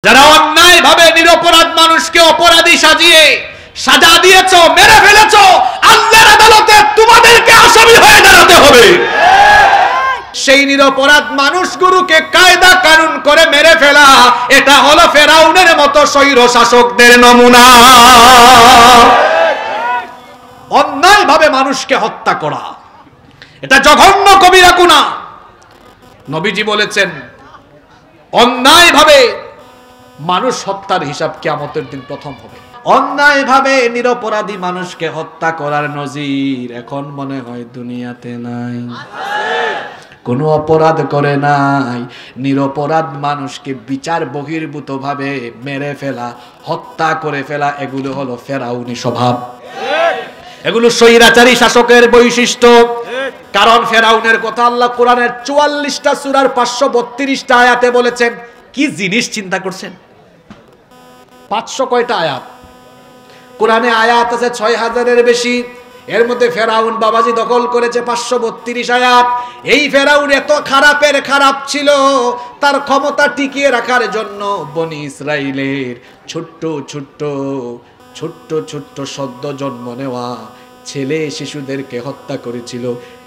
যারা অন্যায় ভাবে নিরপরাধ মানুষকে অপরাধী সাজিয়ে সাজা দিয়েছো, মেরে ফেলেছো, আল্লাহর আদালতে তোমাদেরকে আসামি হয়ে দাঁড়াতে হবে। সেই নিরপরাধ মানুষগুলোকে কায়দা কানুন করে মেরে ফেলা, এটা হলো ফেরাউনের মতো স্বৈর শাসকদের নমুনা। অন্যায় ভাবে মানুষকে হত্যা করা, এটা জঘন্য কবিরা গুনাহ। নবীজি বলেছেন, অন্যায় ভাবে মানুষ হত্যার হিসাব কিয়ামতের দিন প্রথম হবে। অন্যায় ভাবে নিরপরাধী মানুষকে হত্যা করার নজির এখন মনে হয় দুনিয়াতে নাই। কোনো অপরাধ করে নাই, নিরপরাধ মানুষকে বিচার বহির্ভূত ভাবে মেরে ফেলা, হত্যা করে ফেলা, এগুলো হলো ফেরাউনি স্বভাব, এগুলো স্বৈরাচারী শাসকের বৈশিষ্ট্য। কারণ ফেরাউনের কথা আল্লাহ কোরআনের 44টা সূরার 532টা আয়াতে বলেছেন। কি জিনিস চিন্তা করছেন? 500 কয়টা আয়াত? কোরআনে আয়াত আছে 6000-এর বেশি। এর মধ্যে ফেরাউন বাবাজি দখল করেছে 532 আয়াত। এই ফেরাউন এত খারাপের খারাপ ছিল, তার ক্ষমতা টিকিয়ে রাখার জন্য বনি ইসরাইলের ছোট্ট ছোট্ট ছোট্ট ছোট্ট সদ্য জন্ম নেওয়া ছেলে শিশুদেরকে হত্যা করেছিল।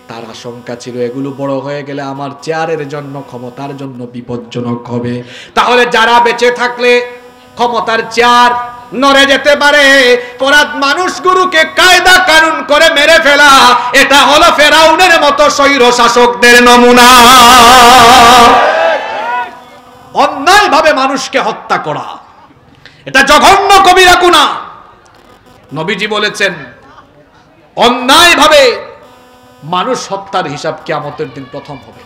তার আশঙ্কা ছিল এগুলো বড় হয়ে গেলে আমার চেয়ারের জন্য, ক্ষমতার জন্য বিপজ্জনক হবে। তাহলে যারা বেঁচে থাকলে ক্ষমতার চেয়ার নড়ে যেতে পারে, অপরাধ মানুষগুলোকে কায়দা কানুন করে মেরে ফেলা, এটা হলো ফেরাউনের মতো স্বৈর শাসকদের নমুনা। অন্যায় ভাবে মানুষকে হত্যা করা, এটা জঘন্য কবিরা গুনাহ। নবীজি বলেছেন, অন্যায় ভাবে মানুষ হত্যার হিসাব কিয়ামতের দিন প্রথম হবে।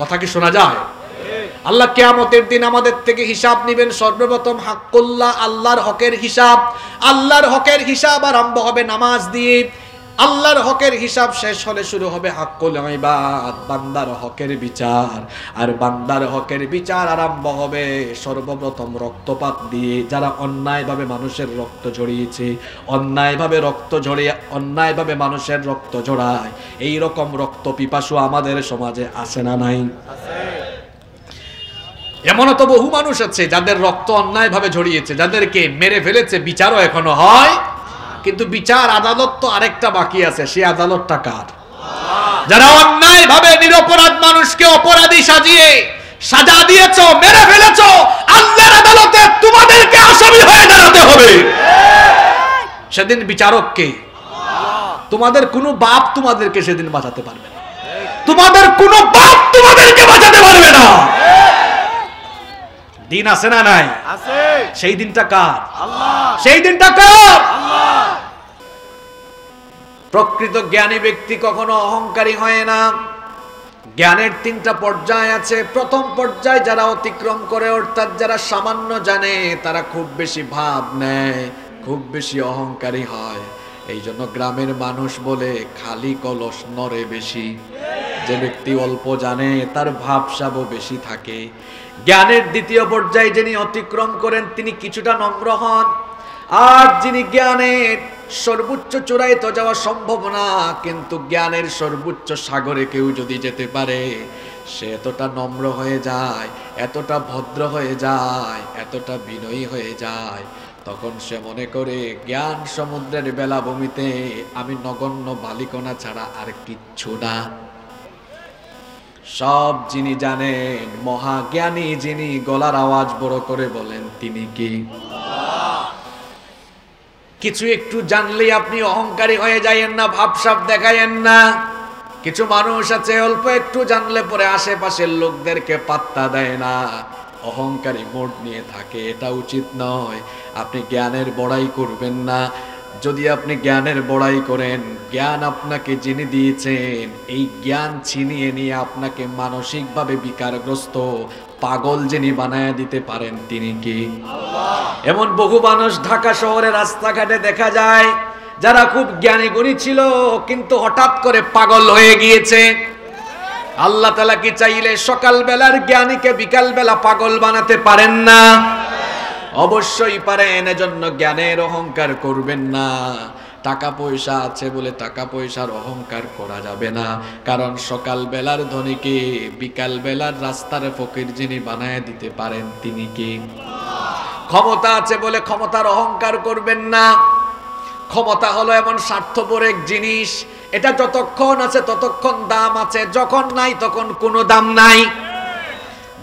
কথা কি শোনা যায়? আল্লাহ কিয়ামতের দিন আমাদের থেকে হিসাব নেবেন। সর্বপ্রথম হাক্কুল্লাহ, আল্লাহর হকের হিসাব। আল্লাহর হকের হিসাব আরম্ভ হবে নামাজ দিয়ে। আল্লাহর হকের হিসাব শেষ হলে শুরু হবে হাক্কুল ইবাদ, বান্দার হকের বিচার। আর বান্দার হকের বিচার আরম্ভ হবে সর্বপ্রথম রক্তপাত দিয়ে। যারা অন্যায়ভাবে মানুষের রক্ত ঝরিয়েছে, অন্যায়ভাবে রক্ত ঝরিয়ে অন্যায়ভাবে মানুষের রক্ত ঝরায়, এই রকম রক্ত পিপাসু আমাদের সমাজে আছে না নাই? এমনও তো বহু মানুষ আছে যাদের রক্ত অন্যায় ভাবে ঝরিয়েছে, যাদেরকে মেরে ফেলেছে, বিচারও এখনো হয়। কিন্তু বিচার আদালত তো আরেকটা বাকি আছে, সেই আদালতটা কার? যারা অন্যায় ভাবে নিরপরাধ মানুষকে অপরাধী সাজিয়ে সাজা দিয়েছো, মেরে ফেলেছো, আল্লাহর আদালতে তোমাদেরকে আসামি হয়ে দাঁড়াতে হবে। সেদিন বিচারক কে? তোমাদের কোনো বাপ তোমাদেরকে সেদিন বাঁচাতে পারবে না। তোমাদের কোনো বাপ তোমাদেরকে বাঁচাতে পারবে না। দিন আছে না নাই? আছে। সেই দিনটা কার? আল্লাহ। সেই দিনটা কার? আল্লাহ। প্রকৃত জ্ঞানী ব্যক্তি কখনো অহংকারী হয় না। জ্ঞানের 3টা পর্যায় আছে। প্রথম পর্যায় যারা অতিক্রম করে, অর্থাৎ যারা সামান্য জানে, তারা খুব বেশি ভাব নেয়, খুব বেশি অহংকারী হয়। এই জন্য গ্রামের মানুষ বলে খালি কলস নড়ে বেশি। যে ব্যক্তি অল্প জানে তার ভাবসাবও বেশি থাকে। জ্ঞানের দ্বিতীয় পর্যায়ে যিনি অতিক্রম করেন তিনি কিছুটা নম্র হন। আর যিনি জ্ঞানের সর্বোচ্চ চূড়ায় তো যাওয়া সম্ভব না, কিন্তু জ্ঞানের সর্বোচ্চ সাগরে কেউ যদি যেতে পারে, সে এতটা নম্র হয়ে যায়, এতটা ভদ্র হয়ে যায়, এতটা বিনয়ী হয়ে যায়, তখন সে মনে করে জ্ঞান সমুদ্রের বেলাভূমিতে আমি নগণ্য বালিকণা ছাড়া আর কিচ্ছু না। সব যিনি জানেন, মহাজ্ঞানী যিনি, গলার আওয়াজ বড় করে বলেন তিনি কি? কিছু একটু জানলেই আপনি অহংকারী হয়ে যায়েন না, ভাবসাব দেখায়েন না। কিছু মানুষ আছে অল্প একটু জানলে পরে আশেপাশের লোকদেরকে পাত্তা দেয় না, অহংকারী মোড নিয়ে থাকে। এটা উচিত নয়। আপনি জ্ঞানের বড়াই করবেন না। যদি আপনি জ্ঞানের বড়াই করেন, জ্ঞান আপনাকে যিনি দিয়েছেন, এই জ্ঞান ছিনিয়ে নিয়ে আপনাকে মানসিকভাবে বিকারগ্রস্ত, পাগল যিনি বানায় দিতে পারেন তিনি কি? আল্লাহ। এমন বহু মানুষ ঢাকা শহরে রাস্তাঘাটে দেখা যায়, যারা খুব জ্ঞানী গুণী ছিল কিন্তু হঠাৎ করে পাগল হয়ে গিয়েছে। আল্লাহ তাআলা কি চাইলে সকালবেলার জ্ঞানীকে বিকালবেলা পাগল বানাতে পারেন না? অবশ্যই পারেন। এজন্য জ্ঞানের অহংকার করবেন না। টাকা পয়সা আছে বলে টাকা পয়সার অহংকার করা যাবে না। কারণ সকাল বেলার ধনীকে বিকাল বেলার রাস্তার ফকির যিনি বানায় দিতে পারেন তিনি কি? ক্ষমতা আছে বলে ক্ষমতার অহংকার করবেন না। ক্ষমতা হলো এমন স্বার্থপর এক জিনিস, এটা যতক্ষণ আছে ততক্ষণ দাম আছে, যখন নাই তখন কোনো দাম নাই।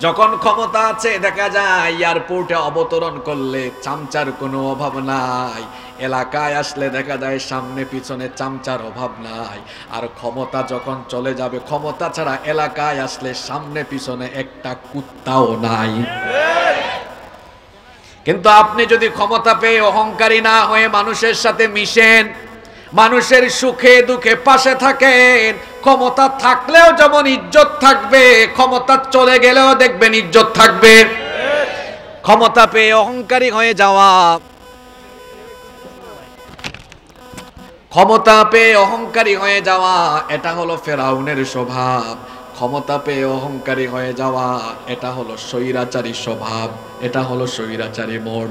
যখন ক্ষমতা আছে দেখা যায় এয়ারপোর্টে অবতরণ করলে চামচার কোনো অভাব নাই, এলাকায় আসলে দেখা যায় সামনে পিছনে চামচার অভাব নাই। আর ক্ষমতা যখন চলে যাবে, ক্ষমতা ছাড়া এলাকায় আসলে সামনে পিছনে একটা কুত্তাও নাই। কিন্তু আপনি যদি ক্ষমতা পেয়ে অহংকারী না হয়ে মানুষের সাথে মিশেন, মানুষের সুখে দুঃখে পাশে থাকেন, ক্ষমতা থাকলেও যেমন ইজ্জত থাকবে, ক্ষমতা চলে গেলেও দেখবেন ইজ্জত থাকবে। ক্ষমতা পেয়ে অহংকারী হয়ে যাওয়া, ক্ষমতা পেয়ে অহংকারী হয়ে যাওয়া, এটা হলো ফেরাউনের স্বভাব। ক্ষমতা পেয়ে অহংকারী হয়ে যাওয়া, এটা হলো স্বৈরাচারী স্বভাব, এটা হলো স্বৈরাচারী মোড।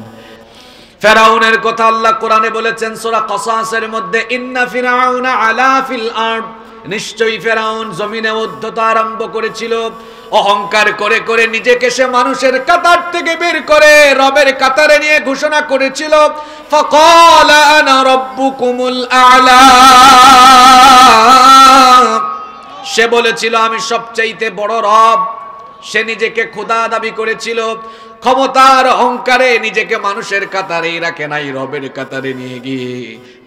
ফেরাউনের কথা আল্লাহ কোরআনে বলেছেন সূরা কসাসের মধ্যে, ইন্না ফিরাউনা আলা ফিল আরদ, নিশ্চয়ই ফেরাউন জমিনে উদ্ধতা আরম্ভ করেছিল। অহংকার করে করে নিজেকে সে মানুষের কাতার থেকে বের করে রবের কাতারে নিয়ে ঘোষণা করেছিল, ফাকালা আনা রাব্বুকুমুল আ'লা। সে বলেছিল আমি সবচাইতে বড় রব। সে নিজেকে খোদা দাবি করেছিল। ক্ষমতার অহংকারে নিজেকে মানুষের কাতারেই রাখে নাই, রবের কাতারে নিয়ে গিয়ে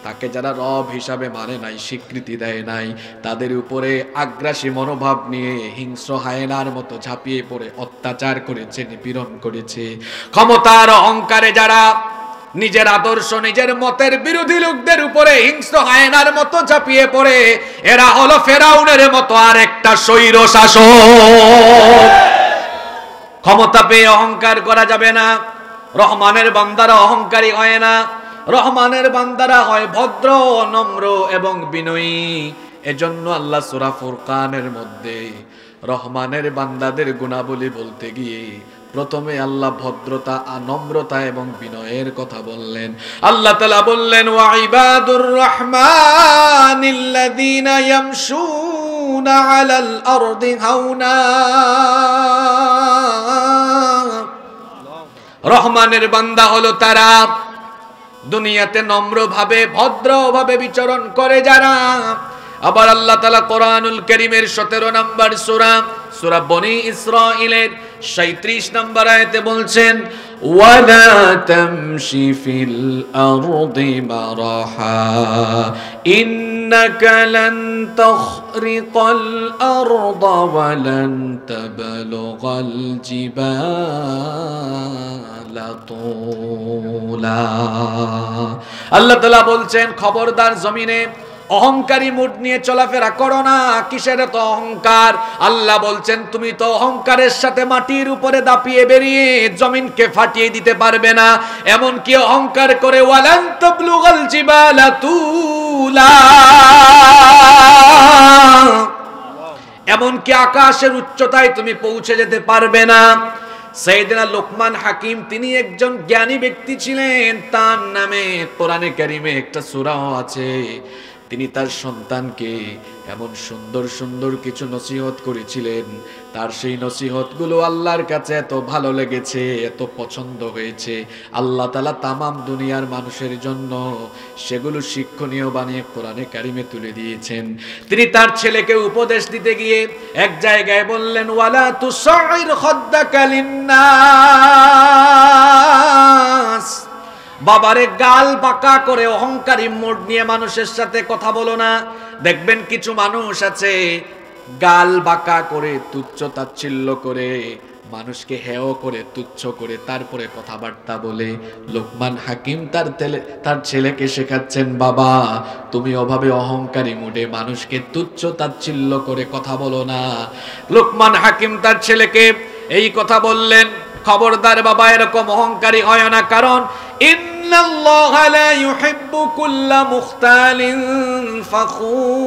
তাকে যারা রব হিসাবে মানে নাই, স্বীকৃতি দেয় নাই, তাদের উপরে আগ্রাসী মনোভাব নিয়ে হিংস্র হায়নার মতো ঝাঁপিয়ে পড়ে অত্যাচার করেছে, নিপীড়ন করেছে। ক্ষমতার অহংকারে যারা নিজের আদর্শ নিজের মতের বিরোধী লোকদের উপরে হিংস্র হায়নার মতো ঝাঁপিয়ে পড়ে, এরা হলো ফেরাউনের মতো আর একটা স্বৈর শাসক। ক্ষমতা পেয়ে অহংকার করা যাবে না। রহমানের বান্দারা অহংকারী হয় না, রহমানের বান্দারা হয় ভদ্র, নম্র এবং বিনয়ী। এজন্য আল্লাহ সূরা ফুরকানের মধ্যে রহমানের বান্দাদের গুণাবলী বলতে গিয়ে প্রথমে আল্লাহ ভদ্রতা, নম্রতা এবং বিনয়ের কথা বললেন। আল্লাহ তাআলা বললেন, ওয়া ইবাদুর রহমানিল্লাযীনা ইয়ামশুনা আলাল আরদি হাওনা। রহমানের বান্দা হলো তারা দুনিয়াতে নম্রভাবে ভদ্রভাবে বিচরণ করে যারা। আবার আল্লাহ তাআলা কোরআনুল কারীমের 17 নম্বর সূরা, সূরা বনি ইসরাঈলের 37 নম্বর আয়াতে বলছেন, ওয়ালা তামশি ফিল আরদি মারাহা ইন্নাকা লান তাখরিকাল আরদা ওয়া লান তাবলুগাল জিবালা তুলা। আল্লাহ তাআলা বলছেন, খবরদার জমিনে অহংকারী মুড নিয়ে চলাফেরা করো না। কিসের তো অহংকার? আল্লাহ বলছেন তুমি তো অহংকারের সাথে মাটির উপরে দাপিয়ে বেরিয়ে জমিনকে ফাটিয়ে দিতে পারবে না। এমন কি অহংকার করে ওয়ালান তাবলুগাল জিবালা তুলা, এমন কি আকাশের উচ্চতায় তুমি পৌঁছে যেতে পারবে না। সাইয়েদনা লোকমান হাকিম তিনি একজন জ্ঞানী ব্যক্তি ছিলেন, তার নামে কোরআনে কারিমে একটা সূরাও আছে। তিনি তার সন্তানকে এমন সুন্দর সুন্দর কিছু নসিহত করেছিলেন, তার সেই নসিহতগুলো আল্লাহর কাছে এত ভালো লেগেছে, এত পছন্দ হয়েছে, আল্লাহ তাআলা তামাম দুনিয়ার মানুষের জন্য সেগুলো শিক্ষণীয় বানিয়ে কোরআনে কারিমে তুলে দিয়েছেন। তিনি তার ছেলেকে উপদেশ দিতে গিয়ে এক জায়গায় বললেন, ওয়ালা তুসাইর খাদ্দাকা লিন্নাস, বাবারে গাল বাঁকা করে অহংকারী মোড নিয়ে মানুষের সাথে কথা বলো না। দেখবেন কিছু মানুষ আছে গাল বাঁকা করে, তুচ্ছ তাচ্ছিল্য করে, মানুষকে হেয় করে, তুচ্ছ করে তারপরে কথাবার্তা বলে। লোকমান হাকিম তার ছেলেকে শেখাচ্ছেন, বাবা তুমি ওভাবে অহংকারী মুডে মানুষকে তুচ্ছ তাচ্ছিল্য করে কথা বলো না। লোকমান হাকিম তার ছেলেকে এই কথা বললেন, খবরদার বাবা এরকম অহংকারী হয় না, কারণ ইন্নাল্লাহা লা ইউহিব্বু কুল্লা মুখতালিন ফাখুর,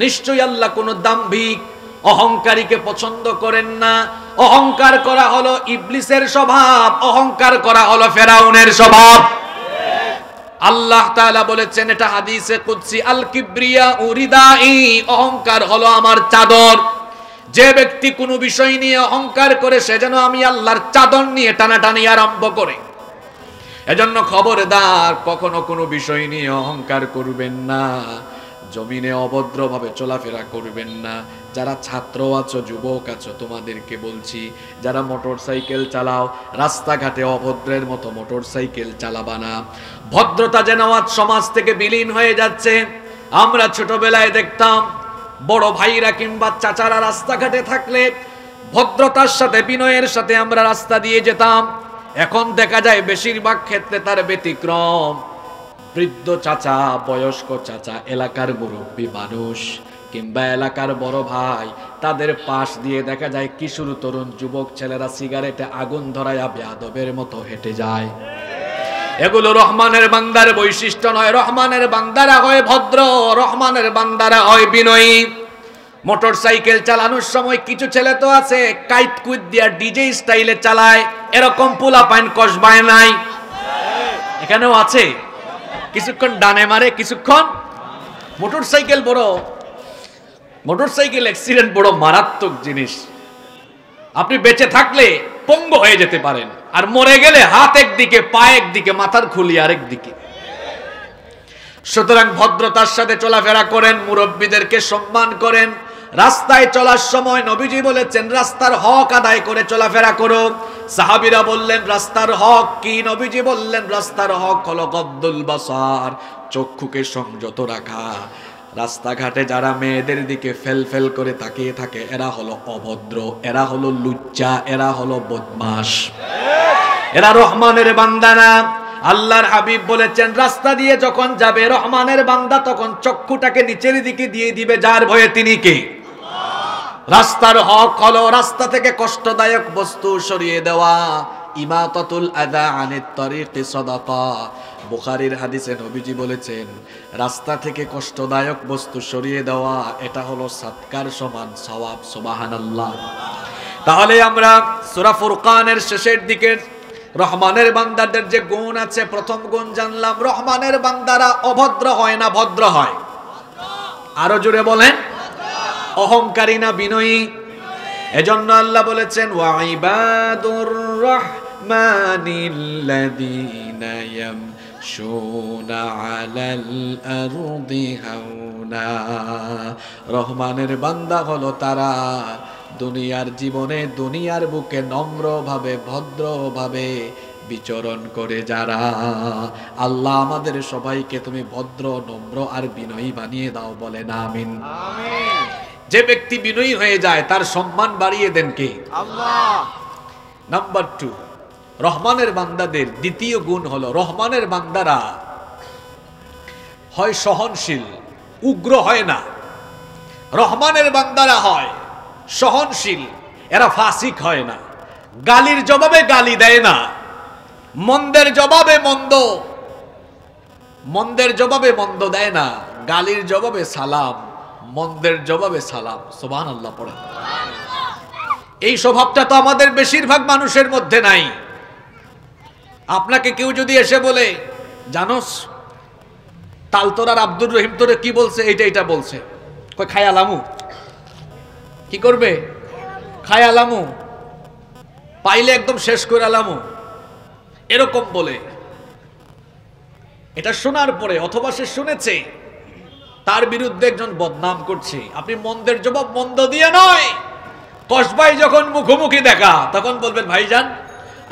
নিশ্চয়ই আল্লাহ কোন দাম্ভিক অহংকারীকে পছন্দ করেন না। অহংকার করা হলো ইবলিসের স্বভাব, অহংকার করা হলো ফেরাউনের স্বভাব। আল্লাহ তাআলা বলেছেন, এটা হাদিসে কুদসি, আল কিবরিয়া উরিদাই, অহংকার হলো আমার চাদর। যে ব্যক্তি কোনো বিষয় নিয়ে অহংকার করে সে যেন আমি আল্লাহর চাদর নিয়ে টানাটানি আরম্ভ করে। এজন্য খবরদার, কখনো কোনো বিষয় নিয়ে অহংকার করবেন না, জমিনে অভদ্রভাবে চলাফেরা করবেন না। যারা ছাত্র আছো, যুবক আছো, তোমাদেরকে বলছি, যারা মোটরসাইকেল চালাও, রাস্তাঘাটে অভদ্রের মতো মোটরসাইকেল চালাবা না। ভদ্রতা যেন আজ সমাজ থেকে বিলীন হয়ে যাচ্ছে। আমরা ছোটবেলায় দেখতাম বড় ভাইরা কিংবা চাচারা রাস্তাঘাটে থাকলে ভদ্রতার সাথে, বিনয়ের সাথে আমরা রাস্তা দিয়ে যেতাম। এখন দেখা যায় বেশিরভাগ ক্ষেত্রে তার ব্যতিক্রম। বৃদ্ধ চাচা, বয়স্ক চাচা, এলাকার মুরব্বী মানুষ কিংবা এলাকার বড় ভাই, তাদের পাশ দিয়ে দেখা যায় কিশোর, তরুণ, যুবক ছেলেরা সিগারেটে আগুন ধরায়া বেয়াদবের মতো হেঁটে যায়। এগুলো রহমানের বান্দার বৈশিষ্ট্য নয়। রহমানের বান্দারা হয় ভদ্র, রহমানের বান্দারা হয় বিনয়ী। মোটরসাইকেল চালানোর সময় কিছু ছেলে তো আছে কাইট কুইট দিয়া ডিজে স্টাইলে চালায়, এরকম পোলা পাইন কসবায় নাই? এখানেও আছে। কিছুক্ষণ ডানে মারে, কিছুক্ষণ মোটরসাইকেল অ্যাক্সিডেন্ট বড় মারাত্মক জিনিস। আপনি বেঁচে থাকলে পঙ্গু হয়ে যেতে পারেন, আর মরে গেলে হাত একদিকে, পা একদিকে, মাথার খুলি আরেক দিকে। সুতরাং ভদ্রতার সাথে চলাফেরা করেন, মুরব্বীদেরকে সম্মান করেন। রাস্তায় চলার সময় নবীজি বলেছেন রাস্তার হক আদায় করে চলাফেরা করো। সাহাবীরা বললেন রাস্তার হক কি? নবীজি বললেন রাস্তার হক হলো গদ্দুল বাসার, চক্ষুকে সংযত রাখা। রাস্তাঘাটে যারা মেয়েদের দিকে ফেল ফেল করে তাকিয়ে থাকে, এরা হলো অভদ্র, এরা হলো লুচ্চা, এরা হলো বদমাশ, এরা রহমানের বান্দা না। আল্লাহর হাবিব বলেছেন রাস্তা দিয়ে যখন যাবে রহমানের বান্দা তখন চক্ষুটাকে নিচের দিকে দিয়ে দিবে, যার ভয়ে তিনি কে? রাস্তার হক হলো রাস্তা থেকে কষ্টদায়ক বস্তু সরিয়ে দেওয়া। ইমাতাতুল আযা আনিত তরিকি সাদাকা। বুখারীর হাদিসে নবীজি বলেছেন রাস্তা থেকে কষ্টদায়ক বস্তু সরিয়ে দেওয়া এটা হলো সাদকার সমান সওয়াব। সুবহানাল্লাহ। তাহলে আমরা সূরা ফুরকানের শেষের দিকে রহমানের বান্দাদের যে গুণ আছে, প্রথম গুণ জানলাম, রহমানের বান্দারা অভদ্র হয় না, ভদ্র হয়। আরো জোরে বলেন, অহংকারী না বিনয়ী। এজন্য আল্লাহ বলেছেন ওয়া ইবাদুর রাহমানিল্লাযীনা ইয়ামশুনা আলাল আরদি হাওনা। রহমানের বান্দা হলো তারা দুনিয়ার জীবনে, দুনিয়ার বুকে নম্রভাবে, ভদ্রভাবে বিচরণ করে যারা। আল্লাহ আমাদের সবাইকে তুমি ভদ্র, নম্র আর বিনয়ী বানিয়ে দাও, বলেন আমিন। যে ব্যক্তি বিনয়ী হয়ে যায় তার সম্মান বাড়িয়ে দেন কে? আল্লাহ। নাম্বার 2, রহমানের বান্দাদের দ্বিতীয় গুণ হলো রহমানের বান্দারা হয় সহনশীল, উগ্র হয় না। রহমানের বান্দারা হয় সহনশীল, এরা ফাসিক হয় না, গালির জবাবে গালি দেয় না, মন্দের জবাবে মন্দ দেয় না, গালির জবাবে সালাম, মন্দের জবাবে সালাম। সুবহানাল্লাহ পড়েন। এই স্বভাবটা তো আমাদের বেশিরভাগ মানুষের মধ্যে নাই। আপনাকে কেউ যদি এসে বলে জানোস তালতরার আব্দুর রহিম তোরে কি বলছে, এইটা বলছে, কই খায়ালামু, কি করবে? খায়ালামু, পাইলে একদম শেষ করে আলামু, এরকম বলে। এটা শোনার পরে অথবা সে শুনেছে তার বিরুদ্ধে একজন বদনাম করছে, আপনি মন্দের জবাব মন্দ দিয়ে নয়, কসবাই যখন মুখোমুখি দেখা তখন বলবেন ভাইজান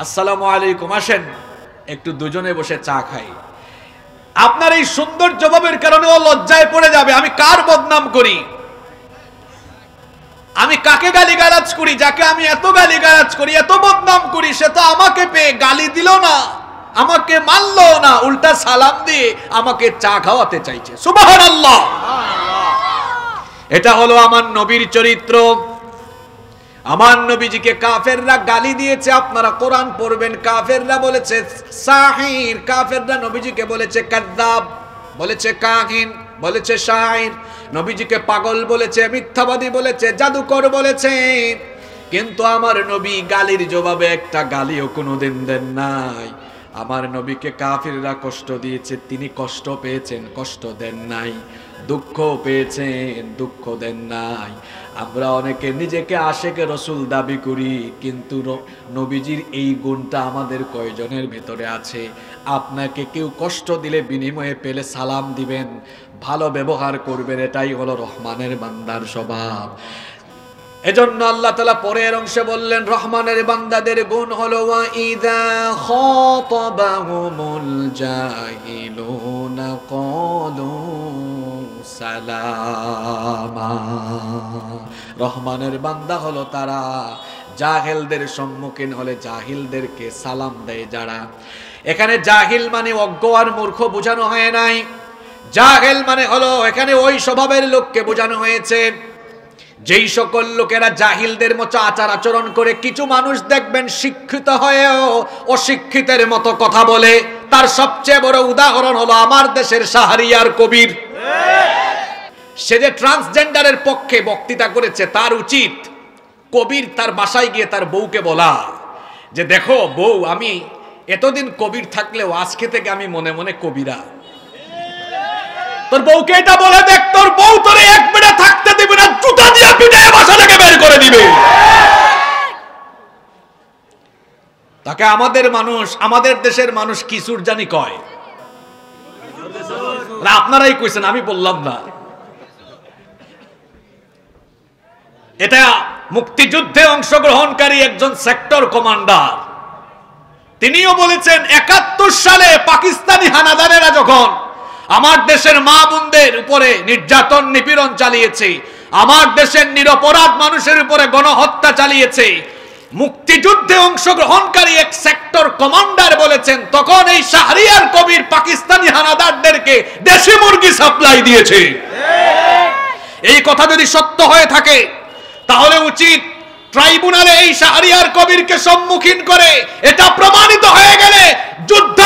আসসালামু আলাইকুম, আসেন একটু দুজনে বসে চা খাই। আপনার এই সুন্দর জবাবের কারণে ও লজ্জায় পড়ে যাবে, আমি কার বদনাম করি, আমি কাকে গালিগালাজ করি, যাকে আমি এত গালিগালাজ করি, এত বদনাম করি, সে তো আমাকে পেয়ে গালি দিল না, আমাকে মানলো না, উল্টা সালাম দিয়ে আমাকে চা খাওয়াতে চাইছে। সুবহানাল্লাহ। এটা হলো আমার নবীর চরিত্র। আমার নবীজিকে কাফেররা গালি দিয়েছে, আপনারা কোরআন পড়বেন, কাফেররা বলেছে সাহির, কাফেররা নবীজিকে বলেছে কাযযাব, বলেছে কাহিন, বলেছে শাইর, নবীজিকে পাগল বলেছে, মিথ্যাবাদী বলেছে, জাদুকর বলেছে। কিন্তু আমার নবী গালির জবাবে একটা গালিও কোনোদিন দেন নাই। আমার নবীকে কাফিররা কষ্ট দিয়েছে, তিনি কষ্ট পেয়েছেন, কষ্ট দেন নাই। দুঃখ পেয়েছেন, দুঃখ দেন নাই। আমরা অনেকে নিজেকে আশেকে রসুল দাবি করি, কিন্তু নবীজির এই গুণটা আমাদের কয়জনের ভেতরে আছে? আপনাকে কেউ কষ্ট দিলে বিনিময়ে পেলে সালাম দিবেন, ভালো ব্যবহার করবেন, এটাই হলো রহমানের বান্দার স্বভাব। এজন্য আল্লাহ তাআলা পরের অংশে বললেন রহমানের বান্দাদের গুণ হলো ওয়াইদা খাতাবাহুমুল জাহিলুনা ক্বালু সালামা। রহমানের বান্দা হলো তারা জাহেলদের সম্মুখীন হলে জাহিলদেরকে সালাম দেয় যারা। এখানে জাহিল মানে অজ্ঞ আর মূর্খ বোঝানো হয় নাই। জাহেল মানে হলো এখানে ওই স্বভাবের লোককে বোঝানো হয়েছে যেই সকল লোকেরা জাহিলদের মতো আচার আচরণ করে। কিছু মানুষ দেখবেন শিক্ষিত হয়েও অশিক্ষিতের মতো কথা বলে। তার সবচেয়ে বড় উদাহরণ হলো আমার দেশের শাহরিয়ার কবির। সে যে ট্রান্সজেন্ডারের পক্ষে বক্তৃতা করেছে, তার উচিত কবির তার বাসায় গিয়ে তার বউকে বলা যে দেখো বউ, আমি এতদিন কবির থাকলেও আজকে থেকে আমি মনে মনে কবিরা। তোর বউকে এটা বলে দেখ, তোর বউ তোরে এক মিনিট থাকতে দিবে না, জুতা দিয়ে পিটায় বাসা থেকে বের করে দিবে। তাকে আমাদের মানুষ, আমাদের দেশের মানুষ কিশোর জানি কয়। আপনারাই কইছেন, আমি বললাম না। এটা মুক্তিযুদ্ধে অংশগ্রহণকারী একজন সেক্টর কমান্ডার, তিনিও বলেছেন ৭১ সালে পাকিস্তানি হানাদারেরা যখন আমার দেশের মা বোনদের উপরে নির্যাতন নিপীড়ন চালিয়েছে, আমার দেশের নিরপরাধ মানুষের উপরে গণহত্যা চালিয়েছে, মুক্তিযুদ্ধে অংশগ্রহণকারী এক সেক্টর কমান্ডার বলেছেন তখন এই শাহরিয়ার কবির পাকিস্তানি হানাদারদেরকে দেশি মুরগি সাপ্লাই দিয়েছে। এই কথা যদি সত্য হয়ে থাকে তাহলে উচিত ট্রাইব্যুনালে এই শাহরিয়ার কবিরকে সম্মুখীন করে এটা প্রমাণিত হয়ে গেলে যুদ্ধ